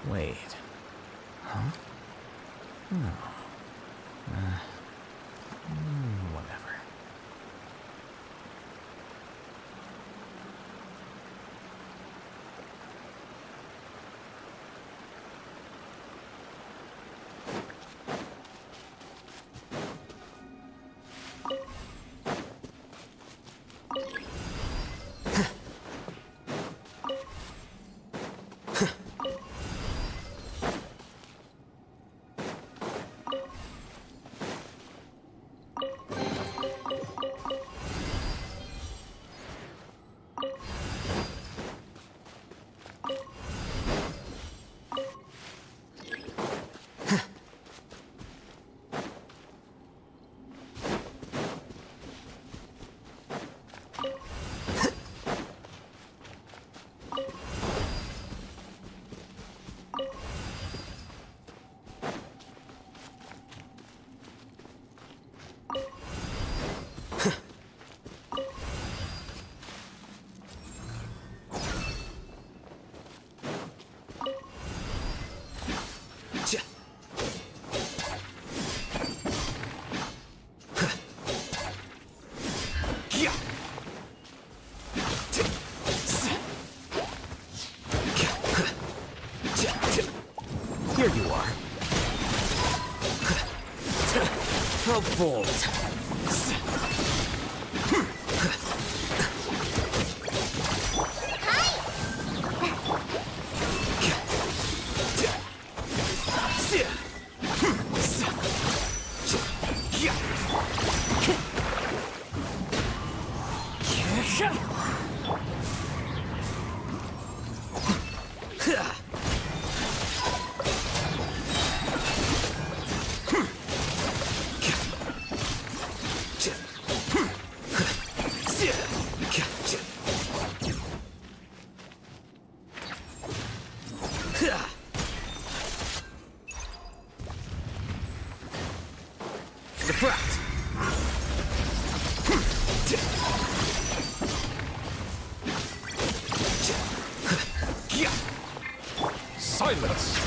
Wait. Huh? No. Whatever. Here you are. A bolt. Silence!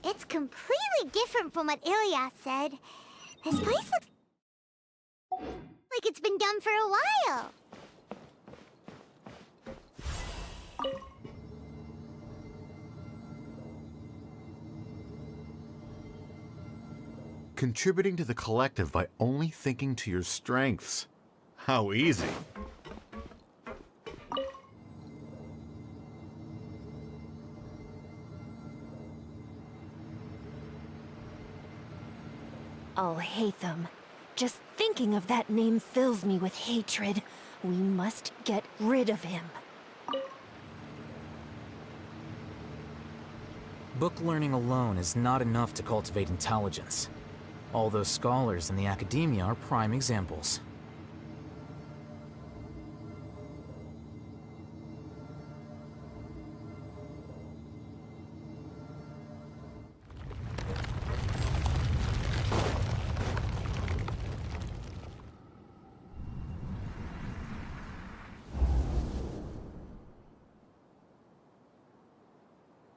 It's completely different from what Ilyas said. This place looks like it's been done for a while. Contributing to the collective by only thinking to your strengths. How easy. I'll hate them. Just thinking of that name fills me with hatred. We must get rid of him. Book learning alone is not enough to cultivate intelligence. All those scholars in the academia are prime examples.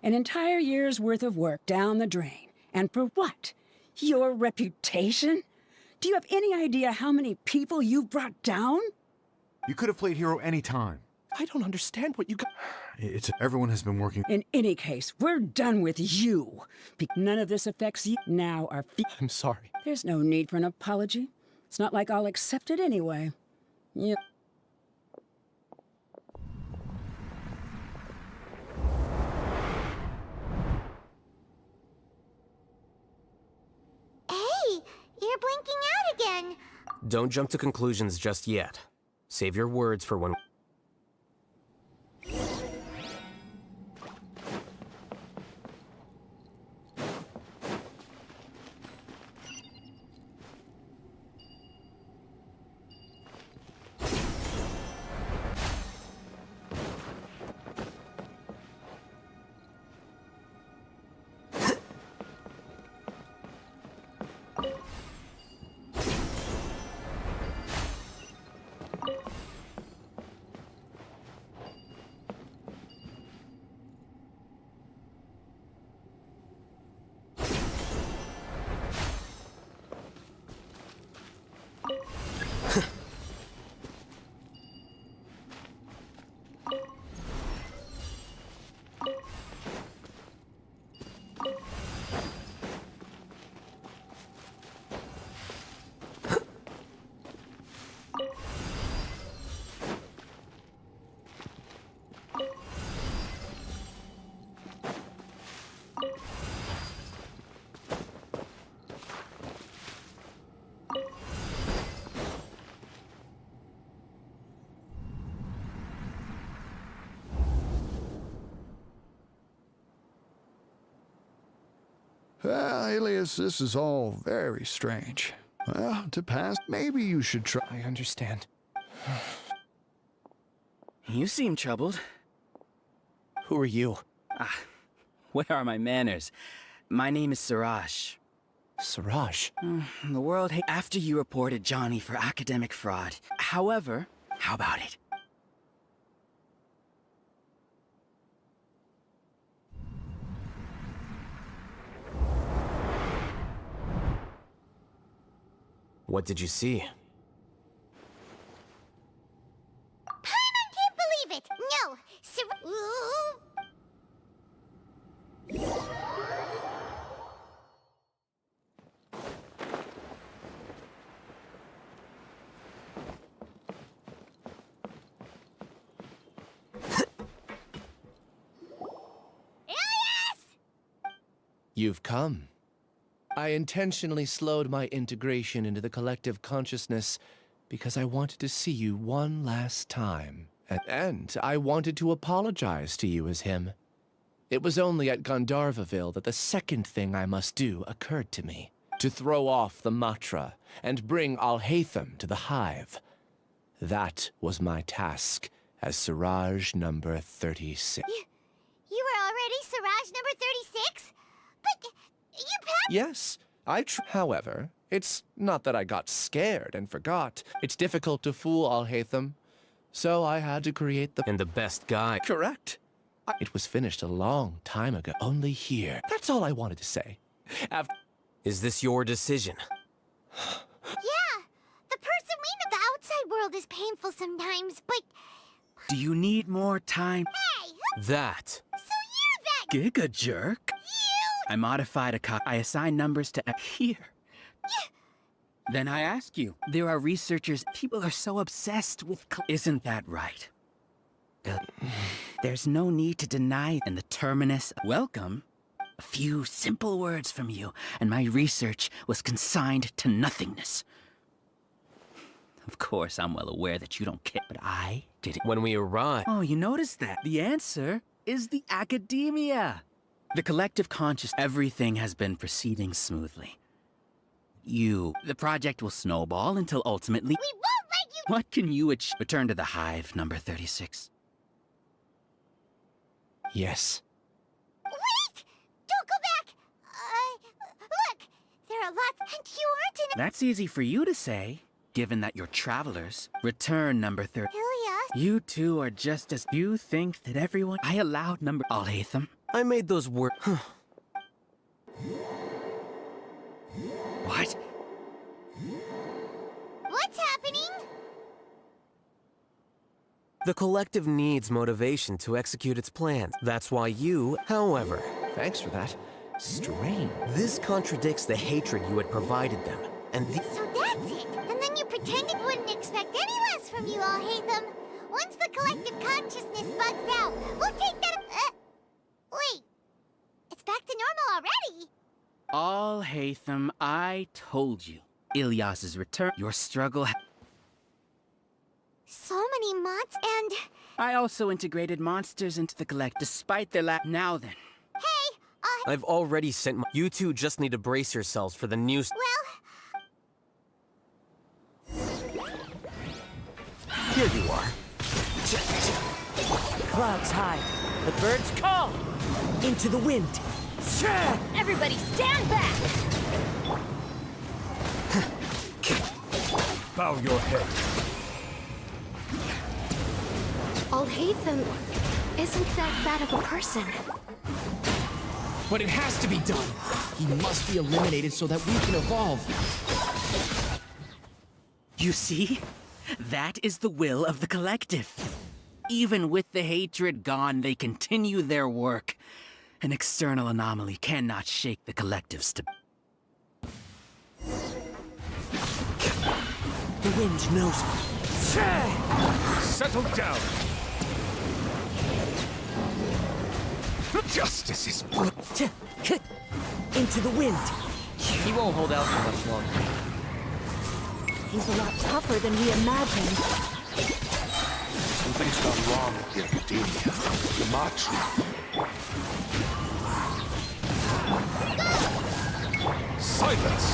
An entire year's worth of work down the drain. And for what? Your reputation? Do you have any idea how many people you've brought down? You could have played hero any time. I don't understand what you got. Everyone has been working. In any case, we're done with you. None of this affects you. Now our feet. I'm sorry. There's no need for an apology. It's not like I'll accept it anyway. Yeah. Hey, you're blinking out again. Don't jump to conclusions just yet. Save your words for when... Well, Alias, this is all very strange. Well, to pass, maybe you should try. I understand. You seem troubled. Who are you? Where are my manners? My name is Siraj. Siraj. The world after you reported Johnny for academic fraud. However, how about it? What did you see? Paimon can't believe it! No! Ooh. You've come. I intentionally slowed my integration into the collective consciousness because I wanted to see you one last time. And I wanted to apologize to you as him. It was only at Gandharvaville that the second thing I must do occurred to me. To throw off the matra and bring Alhaitham to the hive. That was my task as Siraj number 36. You were already Siraj number 36? But you Yes, however, it's not that I got scared and forgot. It's difficult to fool Alhaitham, so I had to create the... And the best guy. Correct. It was finished a long time ago, only here. That's all I wanted to say. Is this your decision? Yeah, the person we know, the outside world is painful sometimes, but... Do you need more time? Hey, That. so you're that... Giga jerk. I modified I assign numbers to here. Then I ask you, there are researchers, people are so obsessed with isn't that right? There's no need to deny and the terminus. Welcome. A few simple words from you, and my research was consigned to nothingness. Of course, I'm well aware that you don't care, but I did it. When we arrive. Oh, you noticed that? The answer is the academia. The collective conscious, everything has been proceeding smoothly. The project will snowball until ultimately... We won't let you... What can you achieve? Return to the hive, number 36. Yes. Wait! Don't go back! Look! There are lots, and you aren't in... That's easy for you to say, given that you're travelers. Return, number 30. Ilias? You two are just as... You think that everyone... I allowed number... Alhaitham. I made those words. What? What's happening? The collective needs motivation to execute its plans. That's why you, however... Thanks for that. Strange. This contradicts the hatred you had provided them. And So that's it! And then you pretended we wouldn't expect any less from you, Alhaitham. Once the collective consciousness bugs out, we'll take that... Wait. It's back to normal already. Alhaitham, I told you. Ilyas's return, your struggle... So many mods and... I also integrated monsters into the collect, despite their Now then. Hey, I've already sent my... You two just need to brace yourselves for the new... Well... Here you are. Clouds high. The birds call. Into the wind. Everybody stand back! Bow your head. Alhaitham isn't that bad of a person. But it has to be done. He must be eliminated so that we can evolve. You see? That is the will of the collective. Even with the hatred gone, they continue their work. An external anomaly cannot shake the collective's stability. The wind knows me. Settle down. Justice is Into the wind. He won't hold out for much longer. He's a lot tougher than we imagined. Something's gone wrong with the academia. The matri. Silence!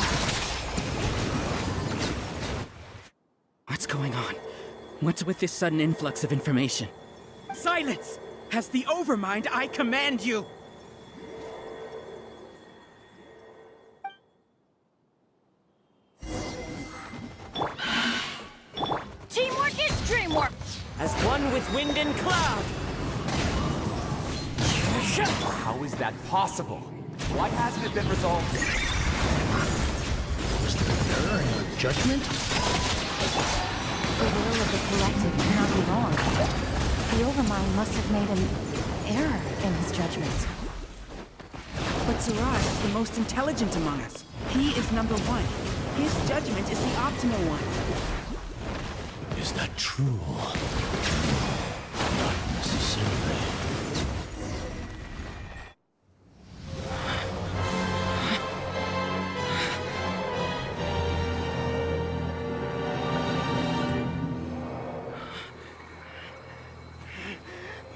What's going on? What's with this sudden influx of information? Silence! As the Overmind, I command you! Teamwork is dreamwork! As one with wind and cloud! How is that possible? Why hasn't it been resolved yet? Was there an error in your judgment? The will of the collective cannot be wrong. The Overmind must have made an error in his judgment. But Suraj is the most intelligent among us. He is number one. His judgment is the optimal one. Is that true? Not necessarily.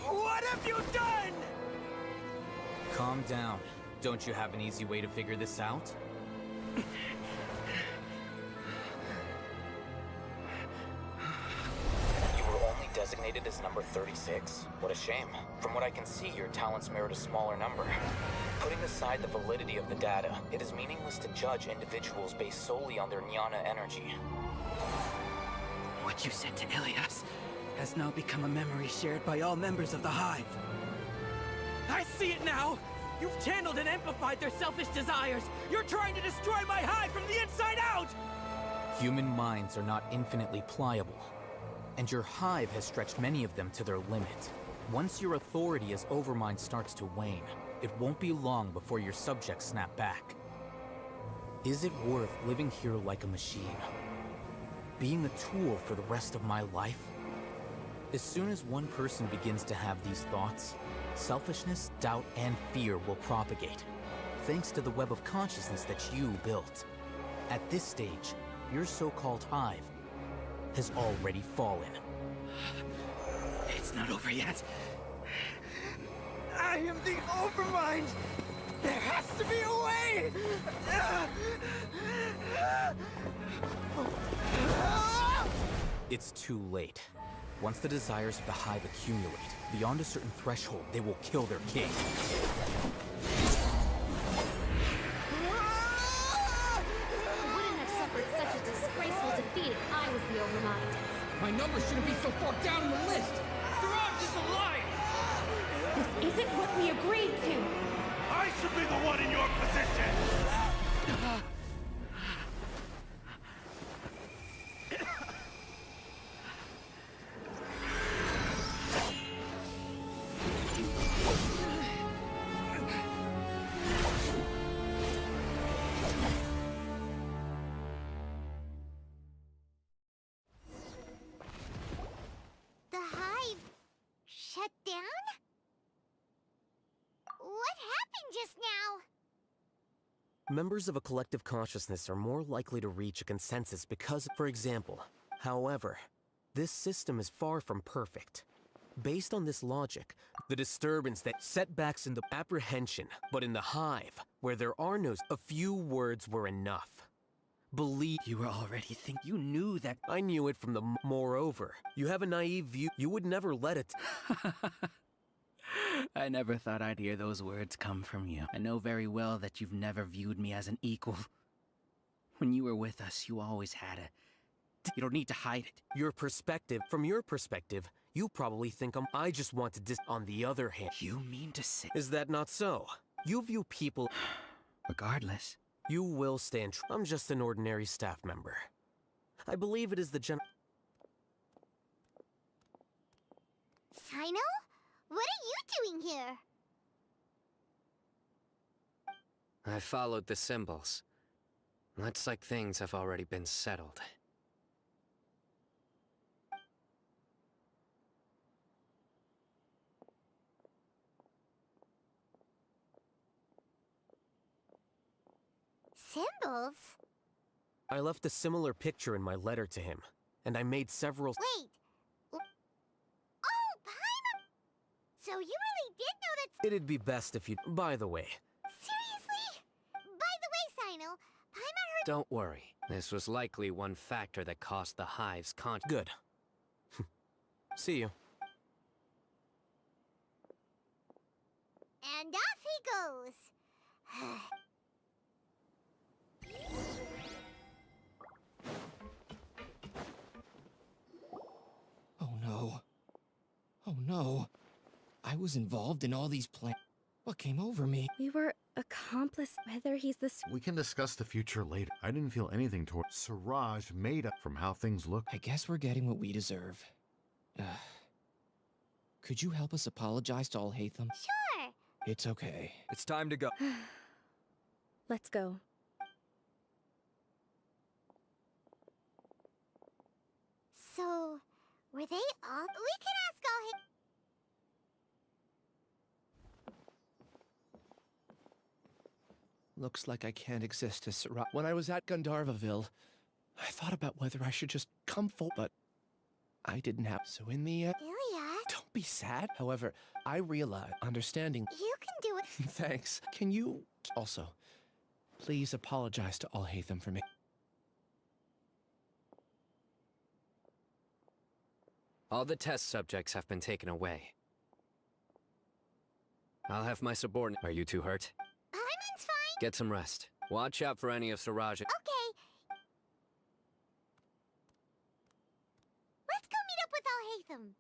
What have you done? Calm down. Don't you have an easy way to figure this out? You were only designated as number 36? What a shame. From what I can see, your talents merit a smaller number. Putting aside the validity of the data, it is meaningless to judge individuals based solely on their jnana energy. What you said to Ilias has now become a memory shared by all members of the Hive. I see it now! You've channeled and amplified their selfish desires! You're trying to destroy my hive from the inside out! Human minds are not infinitely pliable, and your hive has stretched many of them to their limit. Once your authority as Overmind starts to wane, it won't be long before your subjects snap back. Is it worth living here like a machine? Being a tool for the rest of my life? As soon as one person begins to have these thoughts, selfishness, doubt, and fear will propagate, thanks to the web of consciousness that you built. At this stage, your so-called hive has already fallen. It's not over yet. I am the Overmind! There has to be a way! It's too late. Once the desires of the hive accumulate, beyond a certain threshold, they will kill their king. I wouldn't have suffered such a disgraceful defeat if I was the Overmind. My number shouldn't be so far down the list! Suraj is alive! This isn't what we agreed to! I should be the one in your position! The hive shut down? What happened just now? Members of a collective consciousness are more likely to reach a consensus because, for example, however, this system is far from perfect. Based on this logic, the disturbance that setbacks in the apprehension, but in the hive, where there are no, a few words were enough. Believe You were already you knew that. I knew it from the moreover. You have a naive view. You would never let it. I never thought I'd hear those words come from you. I know very well that you've never viewed me as an equal. When you were with us, you always had a... You don't need to hide it. Your perspective, from your perspective, you probably think I just want to on the other hand. You mean to say... Is that not so? You view people... Regardless. You will stand I'm just an ordinary staff member. I believe it is the Sino? What are you doing here? I followed the symbols. Looks like things have already been settled. Symbols? I left a similar picture in my letter to him, and I made several... Wait. Oh, Paimon! So you really did know that... It'd be best if you... By the way... Seriously? By the way, Sino, Don't worry. This was likely one factor that caused the hive's Good. See you. And off he goes. Oh no. Oh no. I was involved in all these plans. What came over me? We were accomplices. Whether he's the... We can discuss the future later. I didn't feel anything toward Siraj made up from how things look. I guess we're getting what we deserve. Could you help us apologize to Al-Haytham? Sure. It's okay. It's time to go. Let's go. So, were they all... We can ask Al-Haytham... Looks like I can't exist as Siraj. When I was at Gandharvaville, I thought about whether I should just come forward, but I didn't have. So in the end... Iliad? Don't be sad. However, I realize understanding... You can do it. Thanks. Can you... Also, please apologize to Al-Haytham for me. All the test subjects have been taken away. I'll have my subordinate... Are you too hurt? Hyman's fine. Get some rest. Watch out for any of Siraj's... Okay. Let's go meet up with Al-Haytham.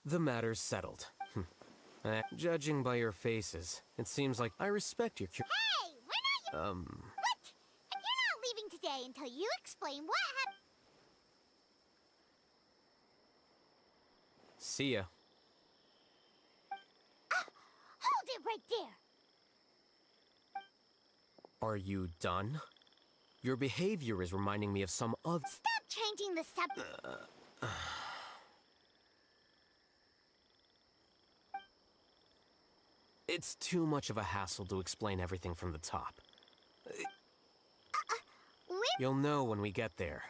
The matter's settled. Judging by your faces, it seems like I respect your Hey! We're not... What? And you're not leaving today until you explain what happened... See ya. Hold it right there! Are you done? Your behavior is reminding me of some other... Stop changing the subject! It's too much of a hassle to explain everything from the top. You'll know when we get there.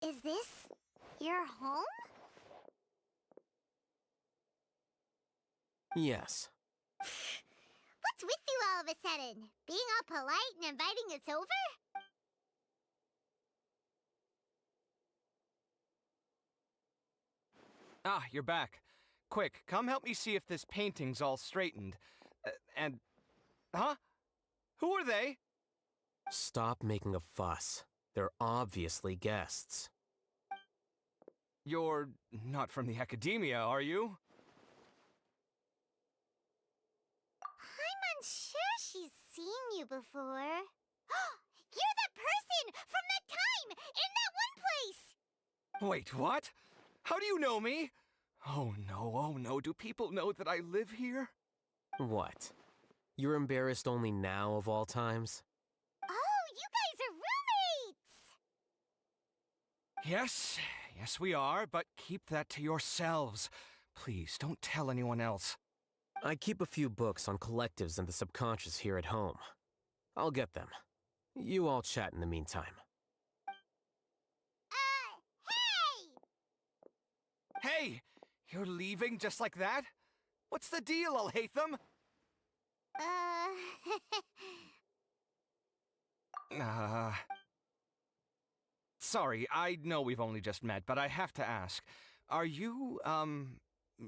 Is this your home? Yes. What's with you all of a sudden? Being all polite and inviting us over? Ah, you're back. Quick, come help me see if this painting's all straightened. Huh? Who are they? Stop making a fuss. They're obviously guests. You're not from the academia, are you? I'm unsure she's seen you before. You're that person from that time in that one place! Wait, what? How do you know me? Oh no, do people know that I live here? What? You're embarrassed only now of all times? Oh, you guys are roommates! Yes, we are, but keep that to yourselves. Please, don't tell anyone else. I keep a few books on collectives and the subconscious here at home. I'll get them. You all chat in the meantime. Hey! Hey! You're leaving just like that? What's the deal, Al-Haytham? Sorry, I know we've only just met, but I have to ask. Are you,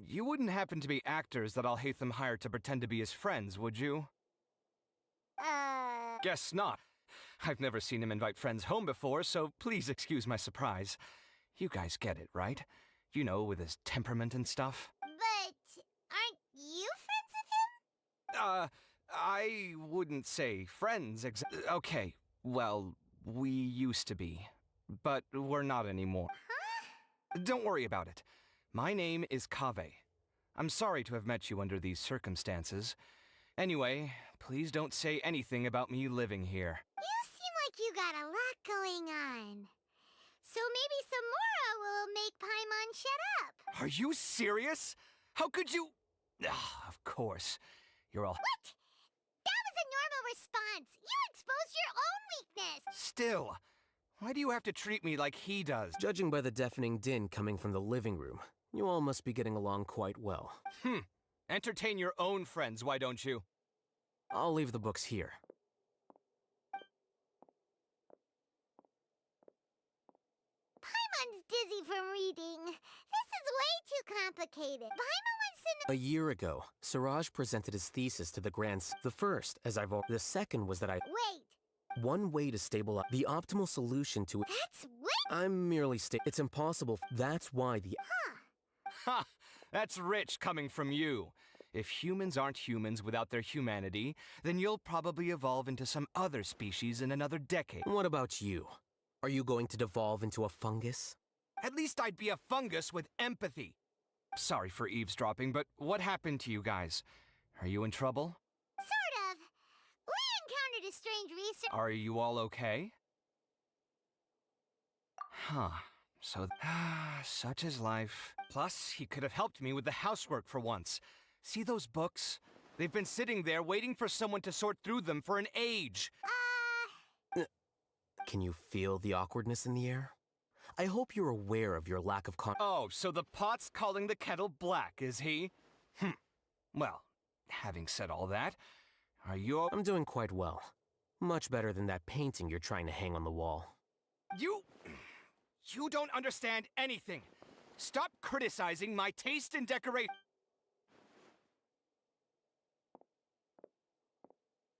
you wouldn't happen to be actors that Al-Haytham hired to pretend to be his friends, would you? Guess not. I've never seen him invite friends home before, so please excuse my surprise. You guys get it, right? You know, with his temperament and stuff. But... I wouldn't say friends okay, well, we used to be. But we're not anymore. Huh? Don't worry about it. My name is Kaveh. I'm sorry to have met you under these circumstances. Anyway, please don't say anything about me living here. You seem like you got a lot going on. So maybe Samora will make Paimon shut up. Are you serious? How could you... Of course. You're all... What? That was a normal response. You exposed your own weakness. Still, why do you have to treat me like he does? Judging by the deafening din coming from the living room, you all must be getting along quite well. Entertain your own friends, why don't you? I'll leave the books here. Paimon's dizzy from reading. This is way too complicated. Paimon wants to know— A year ago, Siraj presented his thesis to the The first, as I've already... The second was that Wait. One way to stabilize... The optimal solution to it... That's way— I'm merely It's impossible. That's why the... Ha! That's rich coming from you. If humans aren't humans without their humanity, then you'll probably evolve into some other species in another decade. What about you? Are you going to devolve into a fungus? At least I'd be a fungus with empathy. Sorry for eavesdropping, but what happened to you guys? Are you in trouble? Sort of. We encountered a strange research— Are you all okay? Huh. So, such is life. Plus, he could have helped me with the housework for once. See those books? They've been sitting there waiting for someone to sort through them for an age. Can you feel the awkwardness in the air? I hope you're aware of your lack of Oh, so the pot's calling the kettle black, is he? Well, having said all that, are you— I'm doing quite well. Much better than that painting you're trying to hang on the wall. You don't understand anything. Stop criticizing my taste in decoration.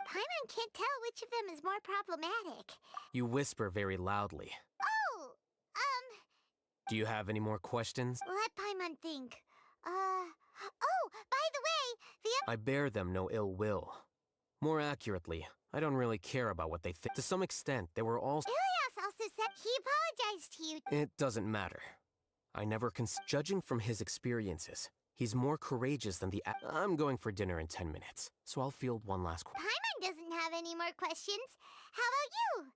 Paimon can't tell which of them is more problematic. You whisper very loudly. Oh, Do you have any more questions? let Paimon think. Oh, by the way, I bear them no ill will. More accurately, I don't really care about what they think. To some extent, they were all... Ilias also said he apologized to you. It doesn't matter. I never Judging from his experiences, he's more courageous than the... I'm going for dinner in 10 minutes, so I'll field one last question. Paimon doesn't have any more questions. How about you?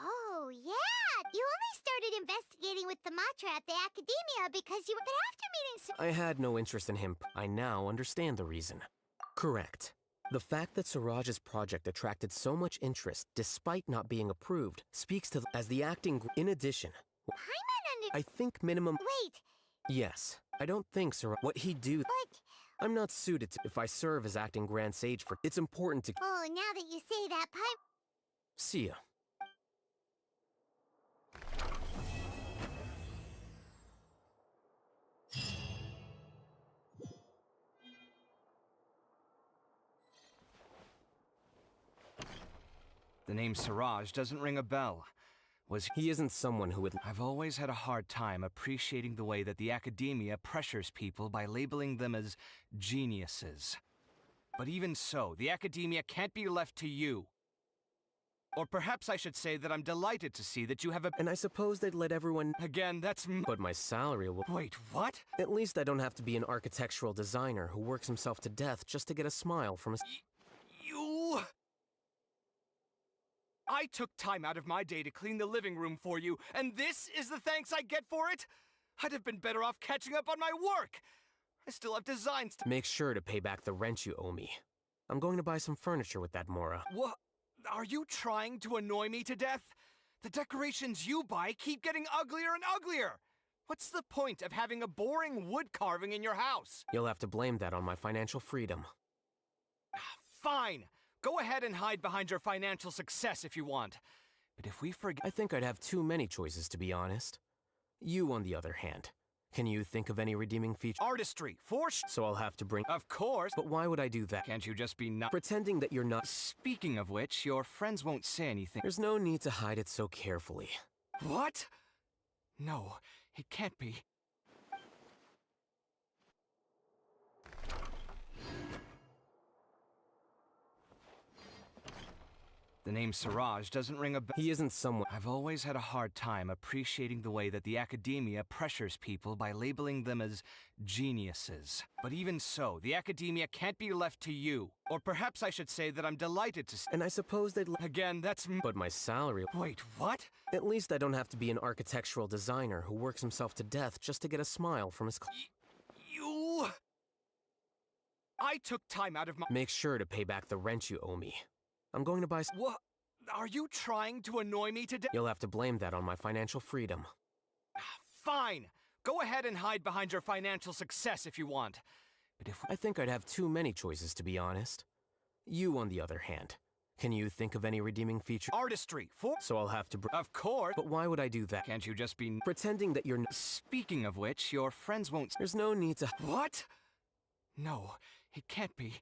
Oh, yeah. You only started investigating with the Matra at the Academia because you were... But after meeting... I had no interest in him. I now understand the reason. Correct. The fact that Siraj's project attracted so much interest, despite not being approved, speaks to as the acting... In addition... Paimon I think minimum... Wait. Yes. I don't think Siraj... What he'd do... But... I'm not suited to... If I serve as acting Grand Sage for... It's important to... Oh, now that you say that, See ya. The name Siraj doesn't ring a bell. He isn't someone who would... I've always had a hard time appreciating the way that the Academia pressures people by labeling them as geniuses. But even so, the Academia can't be left to you. Or perhaps I should say that I'm delighted to see that you have a... And I suppose they'd let everyone... Again, that's... But my salary will... Wait, what? At least I don't have to be an architectural designer who works himself to death just to get a smile from a... You... I took time out of my day to clean the living room for you, and this is the thanks I get for it? I'd have been better off catching up on my work. I still have designs to... Make sure to pay back the rent you owe me. I'm going to buy some furniture with that, Mora. What? Are you trying to annoy me to death? The decorations you buy keep getting uglier and uglier. What's the point of having a boring wood carving in your house? You'll have to blame that on my financial freedom. Fine. Go ahead and hide behind your financial success if you want. But if we forget... I think I'd have too many choices, to be honest. You, on the other hand. Can you think of any redeeming feature? Artistry, So I'll have to bring... Of course. But why would I do that? Can't you just be not... Pretending that you're not... Speaking of which, your friends won't say anything. There's no need to hide it so carefully. What? No, it can't be. The name Siraj doesn't ring a bell. He isn't someone. I've always had a hard time appreciating the way that the academia pressures people by labeling them as geniuses. But even so, the academia can't be left to you. Or perhaps I should say that I'm delighted to And I suppose they'd Again, that's But my salary... Wait, what? At least I don't have to be an architectural designer who works himself to death just to get a smile from his... You... I took time out of my... Make sure to pay back the rent you owe me. I'm going to buy... What? Are you trying to annoy me today? You'll have to blame that on my financial freedom. Fine. Go ahead and hide behind your financial success if you want. But if... I think I'd have too many choices, to be honest. You, on the other hand. Can you think of any redeeming feature? Artistry, So I'll have to... Of course. But why would I do that? Can't you just be... Pretending that you're... Speaking of which, your friends won't... There's no need to... What? No, it can't be.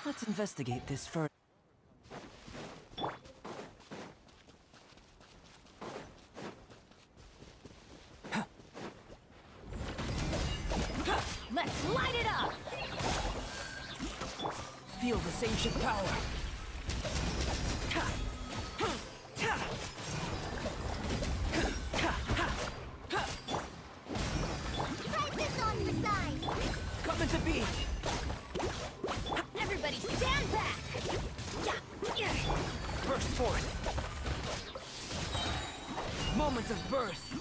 Let's investigate this further. Let's light it up! Feel the ancient power. Try this on for size! Coming to be! Everybody stand back! Burst forth! Moment of birth!